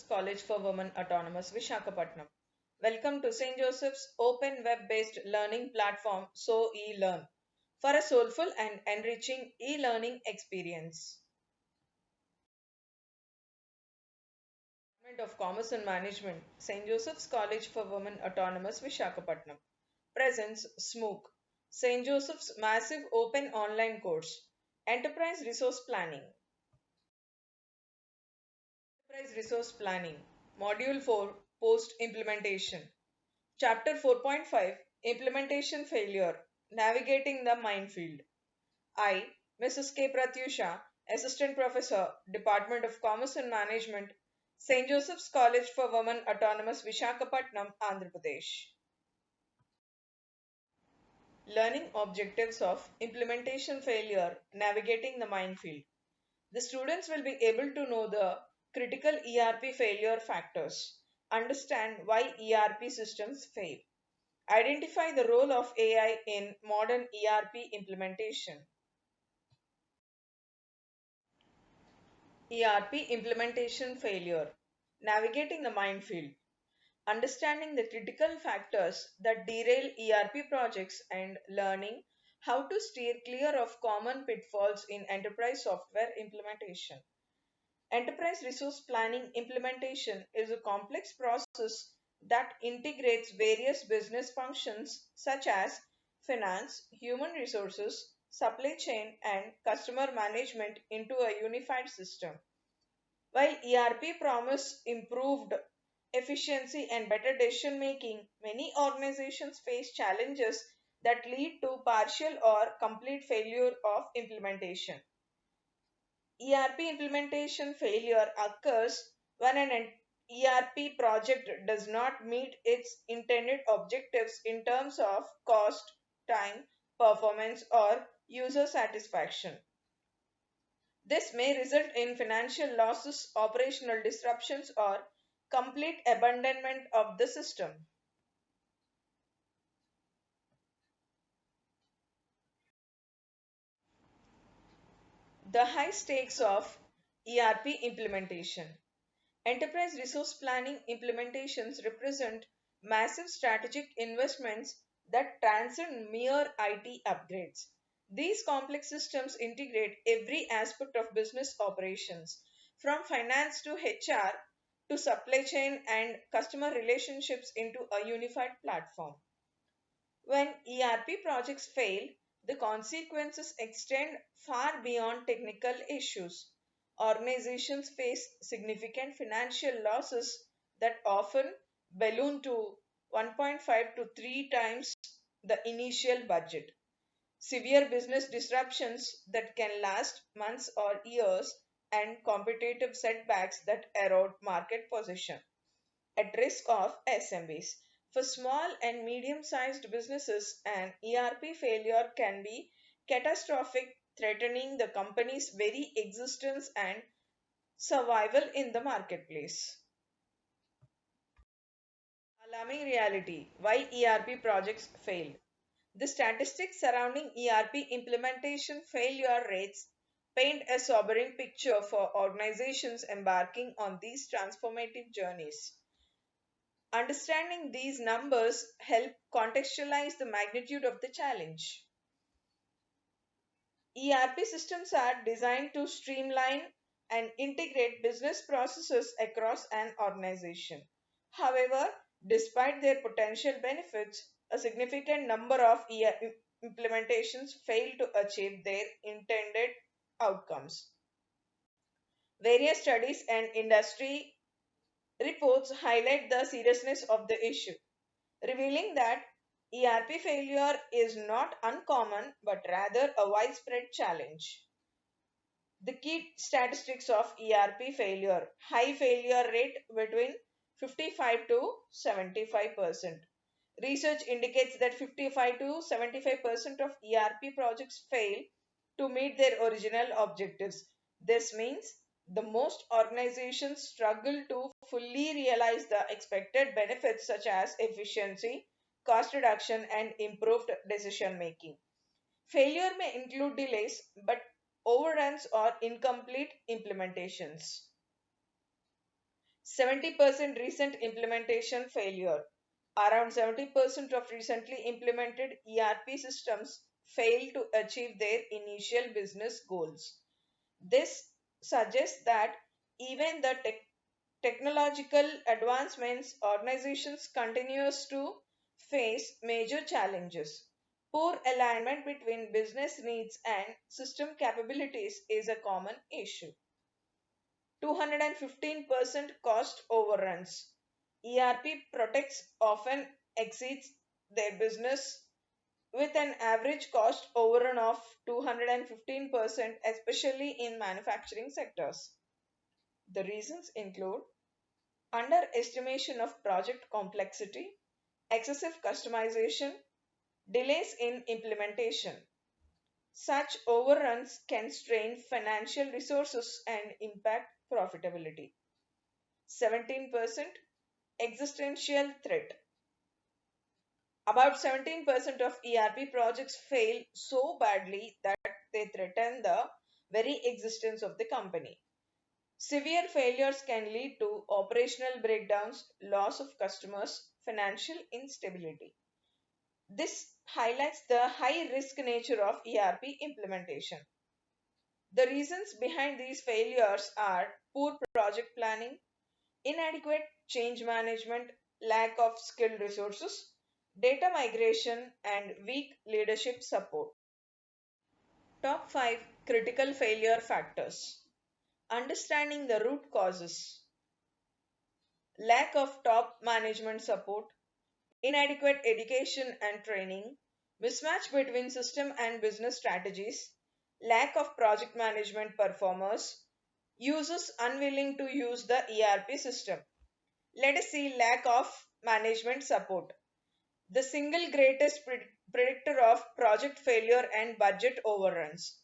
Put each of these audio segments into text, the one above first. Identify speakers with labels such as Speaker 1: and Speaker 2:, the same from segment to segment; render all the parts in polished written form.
Speaker 1: College for Women Autonomous Vishakhapatnam. Welcome to St. Joseph's open web-based learning platform So E-Learn for a soulful and enriching e-learning experience. Department of Commerce and Management, St. Joseph's College for Women Autonomous Vishakhapatnam presents SMOOC, St. Joseph's massive open online course, Enterprise Resource Planning. Enterprise Resource Planning, Module 4, Post Implementation. Chapter 4.5, Implementation Failure, Navigating the Minefield. I, Mrs. K. Pratyusha, Assistant Professor, Department of Commerce and Management, St. Joseph's College for Women Autonomous Vishakhapatnam, Andhra Pradesh. Learning objectives of implementation failure, navigating the minefield. The students will be able to know the critical ERP failure factors, understand why ERP systems fail, identify the role of AI in modern ERP implementation. ERP implementation failure, navigating the minefield, understanding the critical factors that derail ERP projects and learning how to steer clear of common pitfalls in enterprise software implementation. Enterprise resource planning implementation is a complex process that integrates various business functions such as finance, human resources, supply chain, and customer management into a unified system. While ERP promise improved efficiency and better decision making, many organizations face challenges that lead to partial or complete failure of implementation. ERP implementation failure occurs when an ERP project does not meet its intended objectives in terms of cost, time, performance, or user satisfaction. This may result in financial losses, operational disruptions, or complete abandonment of the system. The high stakes of ERP implementation. Enterprise resource planning implementations represent massive strategic investments that transcend mere IT upgrades. These complex systems integrate every aspect of business operations, from finance to HR to supply chain and customer relationships into a unified platform. When ERP projects fail, the consequences extend far beyond technical issues. Organizations face significant financial losses that often balloon to 1.5 to 3 times the initial budget. Severe business disruptions that can last months or years, and competitive setbacks that erode market position at risk of SMBs. For small and medium sized businesses, an ERP failure can be catastrophic, threatening the company's very existence and survival in the marketplace. Alarming reality, why ERP projects fail. The statistics surrounding ERP implementation failure rates paint a sobering picture for organizations embarking on these transformative journeys. Understanding these numbers help contextualize the magnitude of the challenge. ERP systems are designed to streamline and integrate business processes across an organization. However, despite their potential benefits, a significant number of ERP implementations fail to achieve their intended outcomes. Various studies and industry reports highlight the seriousness of the issue, revealing that ERP failure is not uncommon but rather a widespread challenge. The key statistics of ERP failure: high failure rate between 55 to 75%. Research indicates that 55 to 75% of ERP projects fail to meet their original objectives. This means the most organizations struggle to fully realize the expected benefits such as efficiency, cost reduction, and improved decision making. Failure may include delays, but overruns or incomplete implementations. 70% recent implementation failure. Around 70% of recently implemented ERP systems fail to achieve their initial business goals. This suggests that even the technological advancements organizations continues to face major challenges. Poor alignment between business needs and system capabilities is a common issue. 215% cost overruns. ERP projects often exceeds their business with an average cost overrun of 215%, especially in manufacturing sectors. The reasons include underestimation of project complexity, excessive customization, delays in implementation. Such overruns can strain financial resources and impact profitability. 17% existential threat. About 17% of ERP projects fail so badly that they threaten the very existence of the company. Severe failures can lead to operational breakdowns, loss of customers, financial instability. This highlights the high risk nature of ERP implementation. The reasons behind these failures are poor project planning, inadequate change management, lack of skilled resources, data migration, and weak leadership support. Top 5 critical failure factors. Understanding the root causes. Lack of top management support, inadequate education and training, mismatch between system and business strategies, lack of project management performers, users unwilling to use the ERP system. Let us see lack of management support. The single greatest predictor of project failure and budget overruns.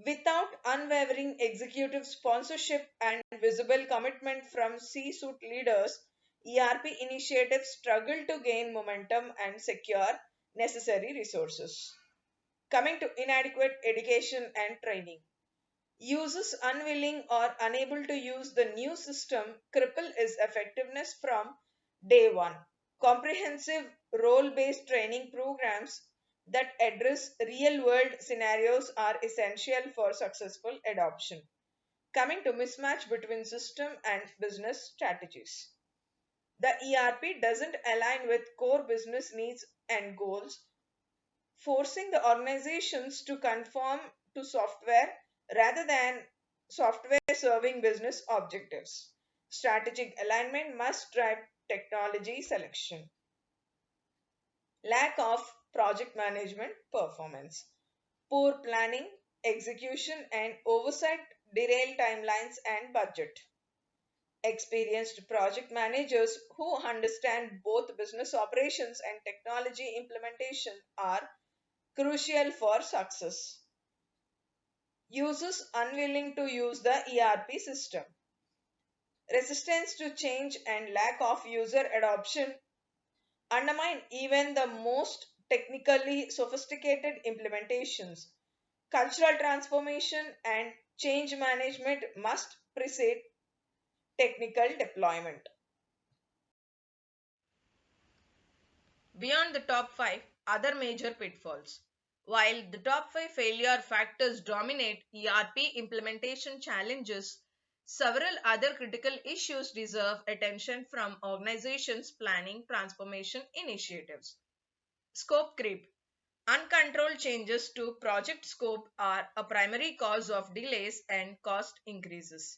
Speaker 1: Without unwavering executive sponsorship and visible commitment from C-suite leaders, ERP initiatives struggle to gain momentum and secure necessary resources. Coming to inadequate education and training. Users unwilling or unable to use the new system cripple its effectiveness from day one. Comprehensive role-based training programs that address real-world scenarios are essential for successful adoption. Coming to mismatch between system and business strategies. The ERP doesn't align with core business needs and goals, forcing the organizations to conform to software rather than software serving business objectives. Strategic alignment must drive technology selection. Lack of project management performance. Poor planning, execution, and oversight derail timelines and budget. Experienced project managers who understand both business operations and technology implementation are crucial for success. Users unwilling to use the ERP system. Resistance to change and lack of user adoption undermine even the most technically sophisticated implementations. Cultural transformation and change management must precede technical deployment. Beyond the top 5 other major pitfalls. While the top 5 failure factors dominate ERP implementation challenges, several other critical issues deserve attention from organizations planning transformation initiatives. Scope creep. Uncontrolled changes to project scope are a primary cause of delays and cost increases.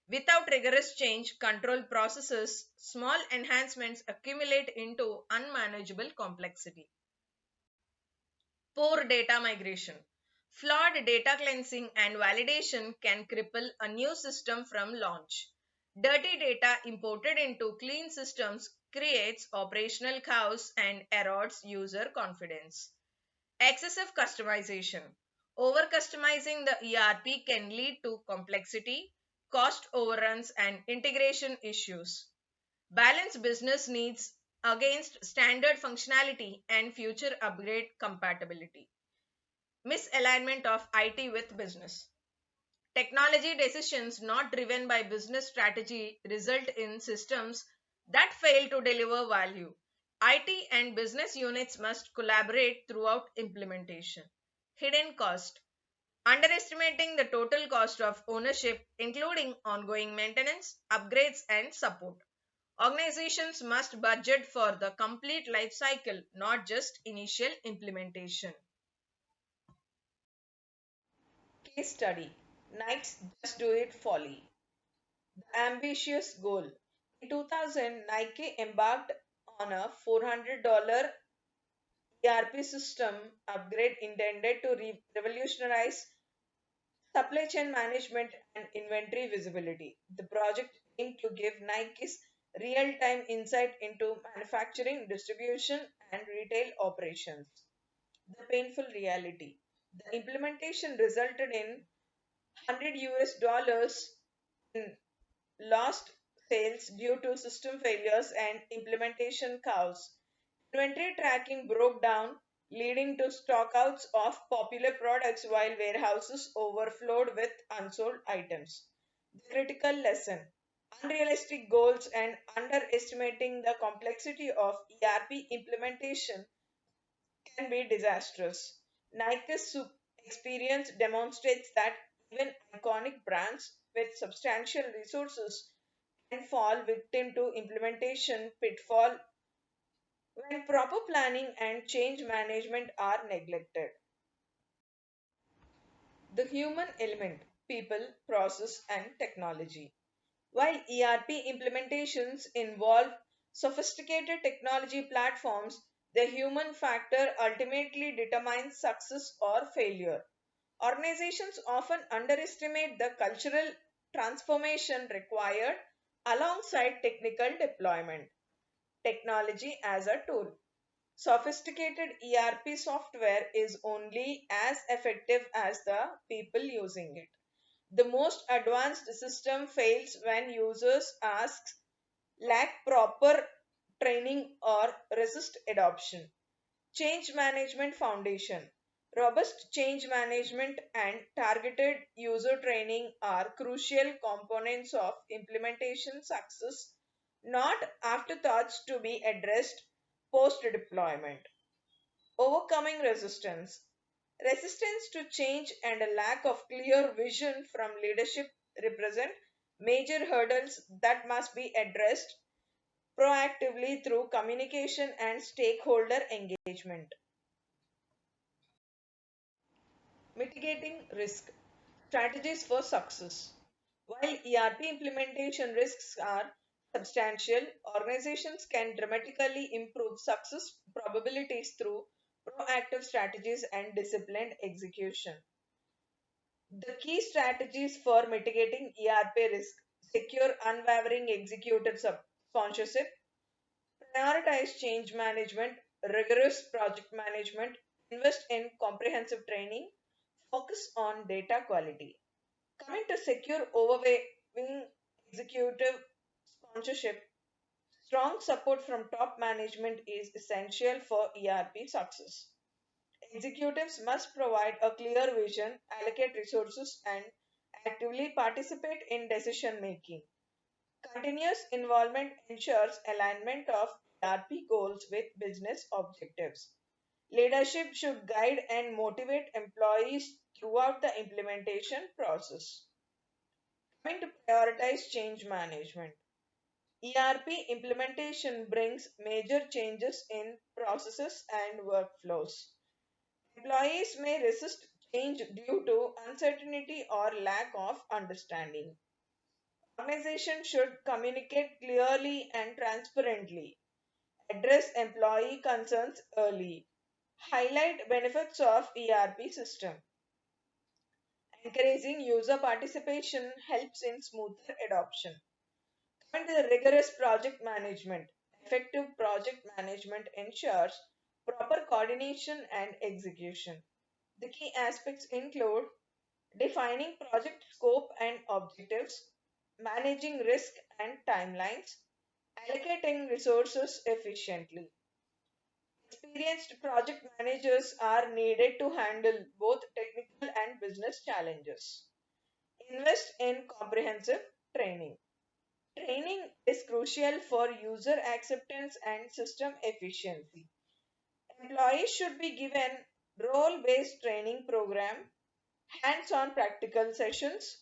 Speaker 1: Without rigorous change control processes, small enhancements accumulate into unmanageable complexity. Poor data migration. Flawed data cleansing and validation can cripple a new system from launch. Dirty data imported into clean systems creates operational chaos and erodes user confidence. Excessive customization. Over customizing the ERP can lead to complexity, cost overruns, and integration issues. Balance business needs against standard functionality and future upgrade compatibility. Misalignment of IT with business. Technology decisions not driven by business strategy result in systems that fail to deliver value. IT and business units must collaborate throughout implementation. Hidden cost. Underestimating the total cost of ownership, including ongoing maintenance, upgrades, and support. Organizations must budget for the complete life cycle, not just initial implementation. Case study: Nike's Just Do It Folly. The ambitious goal. In 2000, Nike embarked on a $400 ERP system upgrade intended to revolutionize supply chain management and inventory visibility. The project aimed to give Nike's real time insight into manufacturing, distribution, and retail operations. The painful reality. The implementation resulted in 100 US dollars in lost sales due to system failures and implementation chaos. Inventory tracking broke down, leading to stockouts of popular products while warehouses overflowed with unsold items. The critical lesson: unrealistic goals and underestimating the complexity of ERP implementation can be disastrous. Nike's experience demonstrates that even iconic brands with substantial resources can fall victim to implementation pitfall when proper planning and change management are neglected. The human element: people, process, and technology. While ERP implementations involve sophisticated technology platforms, the human factor ultimately determines success or failure. Organizations often underestimate the cultural transformation required alongside technical deployment. Technology as a tool. Sophisticated ERP software is only as effective as the people using it. The most advanced system fails when users ask, lack proper training, or resist adoption. Change management foundation. Robust change management and targeted user training are crucial components of implementation success, not afterthoughts to be addressed post deployment. Overcoming resistance. Resistance to change and a lack of clear vision from leadership represent major hurdles that must be addressed proactively through communication and stakeholder engagement. Mitigating risk. Strategies for success. While ERP implementation risks are substantial, organizations can dramatically improve success probabilities through proactive strategies and disciplined execution. The key strategies for mitigating ERP risk: secure unwavering executive sponsorship, prioritize change management, rigorous project management, invest in comprehensive training, focus on data quality. Coming to secure overwhelming executive sponsorship, strong support from top management is essential for ERP success. Executives must provide a clear vision, allocate resources, and actively participate in decision making. Continuous involvement ensures alignment of ERP goals with business objectives. Leadership should guide and motivate employees throughout the implementation process. Coming to prioritize change management. ERP implementation brings major changes in processes and workflows. Employees may resist change due to uncertainty or lack of understanding. Organizations should communicate clearly and transparently, address employee concerns early, highlight benefits of ERP system. Encouraging user participation helps in smoother adoption. Coming to the rigorous project management. Effective project management ensures proper coordination and execution. The key aspects include defining project scope and objectives, managing risk and timelines, allocating resources efficiently. Experienced project managers are needed to handle both technical and business challenges. Invest in comprehensive training. Training is crucial for user acceptance and system efficiency. Employees should be given role-based training program, hands-on practical sessions,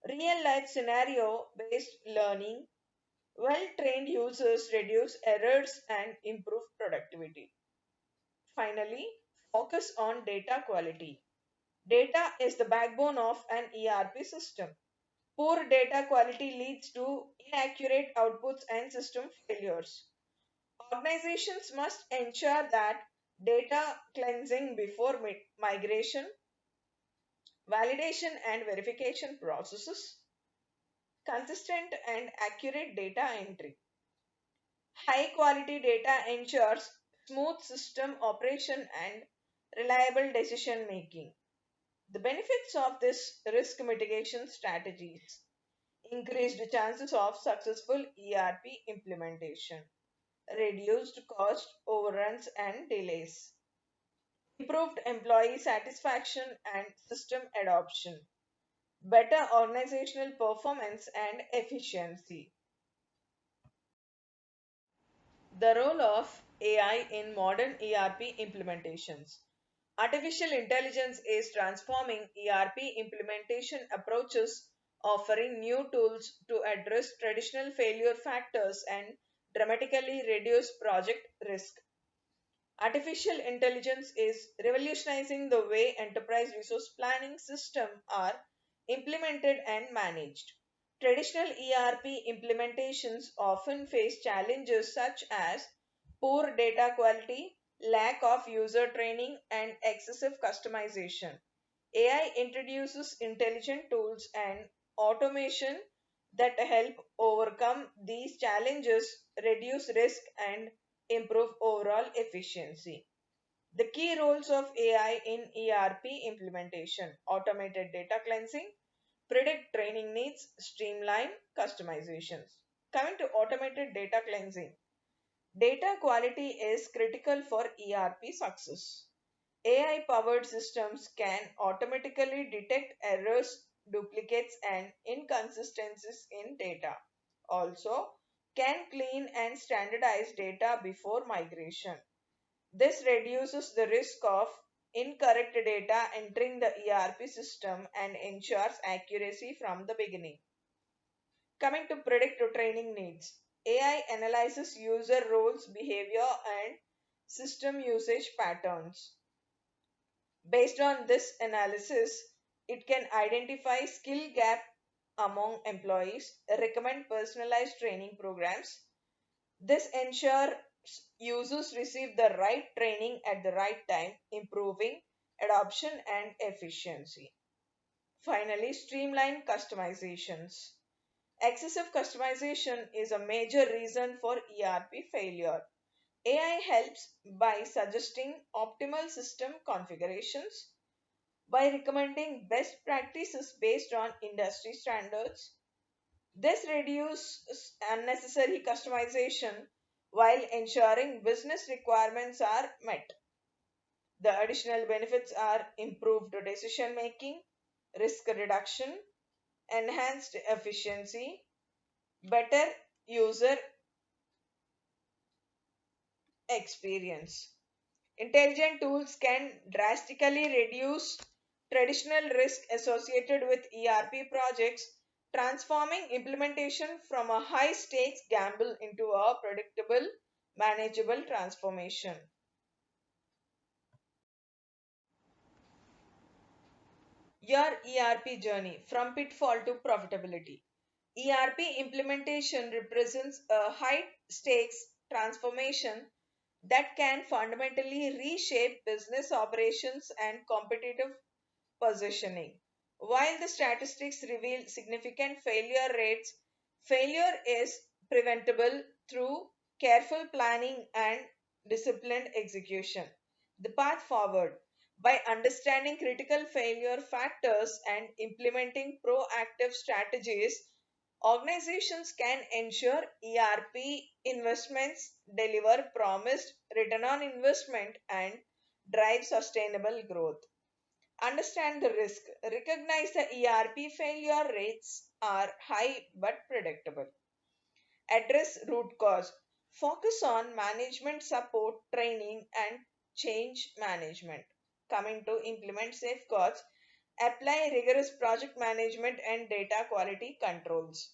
Speaker 1: real-life scenario-based learning. Well-trained users reduce errors and improve productivity. Finally, focus on data quality. Data is the backbone of an ERP system. Poor data quality leads to inaccurate outputs and system failures. Organizations must ensure that data cleansing before migration, validation and verification processes, consistent and accurate data entry. High quality data ensures smooth system operation and reliable decision making. The benefits of this risk mitigation strategies: increased chances of successful ERP implementation, reduced cost overruns and delays, improved employee satisfaction and system adoption, better organizational performance and efficiency. The role of AI in modern ERP implementations. Artificial intelligence is transforming ERP implementation approaches, offering new tools to address traditional failure factors and dramatically reduce project risk. Artificial intelligence is revolutionizing the way enterprise resource planning systems are implemented and managed. Traditional ERP implementations often face challenges such as poor data quality, lack of user training, and excessive customization. AI introduces intelligent tools and automation that help overcome these challenges, reduce risk, and improve overall efficiency. The key roles of AI in ERP implementation: automated data cleansing, predict training needs, streamline customizations. Coming to automated data cleansing, data quality is critical for ERP success. AI powered systems can automatically detect errors, duplicates, and inconsistencies in data. Also, can clean and standardize data before migration. This reduces the risk of incorrect data entering the ERP system and ensures accuracy from the beginning. Coming to predict training needs, AI analyzes user roles, behavior, and system usage patterns. Based on this analysis, it can identify skill gap among employees, recommend personalized training programs. This ensures users receive the right training at the right time, improving adoption and efficiency. Finally, streamline customizations. Excessive customization is a major reason for ERP failure. AI helps by suggesting optimal system configurations, by recommending best practices based on industry standards. This reduces unnecessary customization while ensuring business requirements are met. The additional benefits are improved decision making, risk reduction, enhanced efficiency, better user experience. Intelligent tools can drastically reduce traditional risk associated with ERP projects, transforming implementation from a high stakes gamble into a predictable, manageable transformation. Your ERP journey from pitfall to profitability. ERP implementation represents a high stakes transformation that can fundamentally reshape business operations and competitive positioning. While the statistics reveal significant failure rates, failure is preventable through careful planning and disciplined execution. The path forward: by understanding critical failure factors and implementing proactive strategies, organizations can ensure ERP investments deliver promised return on investment and drive sustainable growth. Understand the risk. Recognize the ERP failure rates are high but predictable. Address root cause. Focus on management support, training, and change management. Coming to implement safeguards, apply rigorous project management and data quality controls.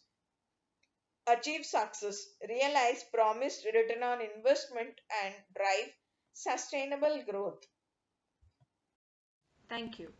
Speaker 1: Achieve success, realize promised return on investment, and drive sustainable growth. Thank you.